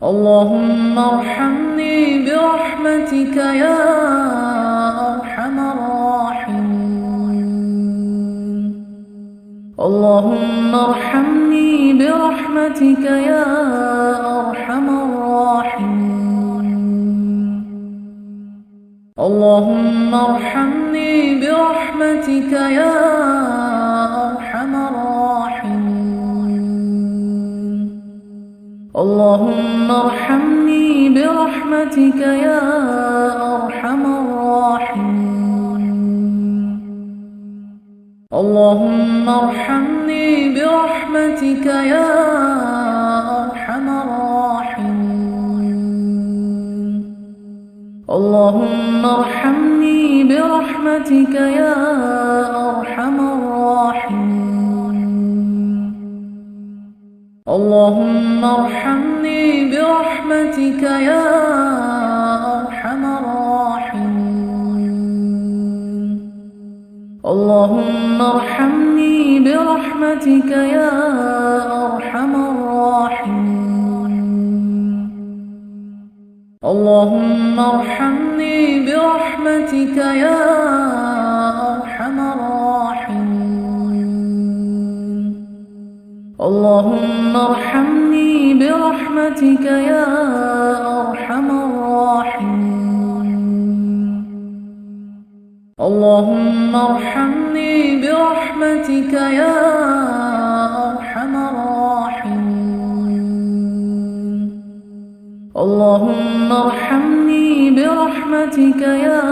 اللهم ارحمني برحمتك يا أرحم الراحمين. اللهم ارحمني برحمتك يا أرحم الراحمين. اللهم ارحمني برحمتك يا أرحم الراحمين. اللهم ارحمني برحمتك يا أرحم الراحمين. اللهم ارحمني برحمتك يا أرحم الراحمين. اللهم ارحمني برحمتك يا أرحم الراحمين. اللهم ارحمني برحمتك يا أرحم الراحمين. اللهم ارحمني برحمتك يا أرحم الراحمين. اللهم ارحمني برحمتك يا أرحم الراحمين. اللهم ارحمني برحمتك يا أرحم الراحمين. اللهم ارحمني برحمتك يا أرحم الراحمين. اللهم ارحمني برحمتك يا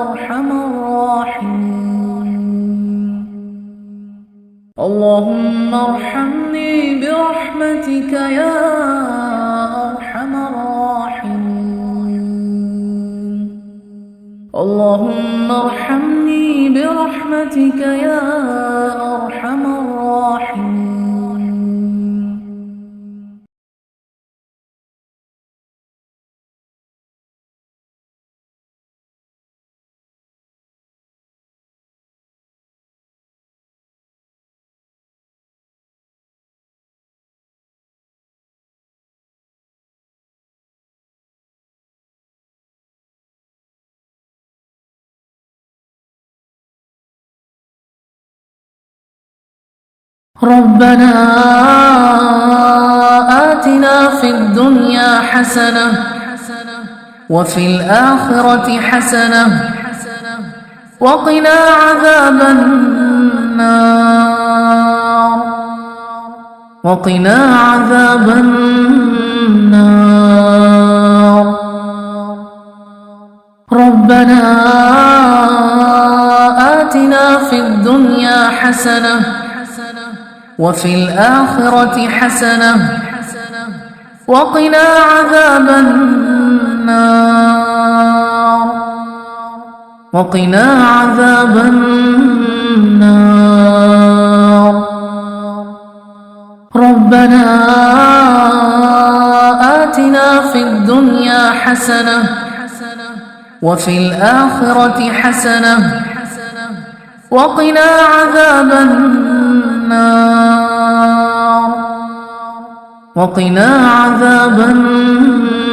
أرحم الراحمين. اللهم ارحمني برحمتك يا أرحم الراحمين. اللهم ارحمني برحمتك يا أرحم الراحمين. ربنا آتنا في الدنيا حسنة وفي الآخرة حسنة وقنا عذاب النار. وقنا عذاب النار. ربنا آتنا في الدنيا حسنة وفي الآخرة حسنة وقنا عذاب النار. وقنا عذاب النار. ربنا آتنا في الدنيا حسنة وفي الآخرة حسنة وقنا عذاب النار. وقنا عذاب النار.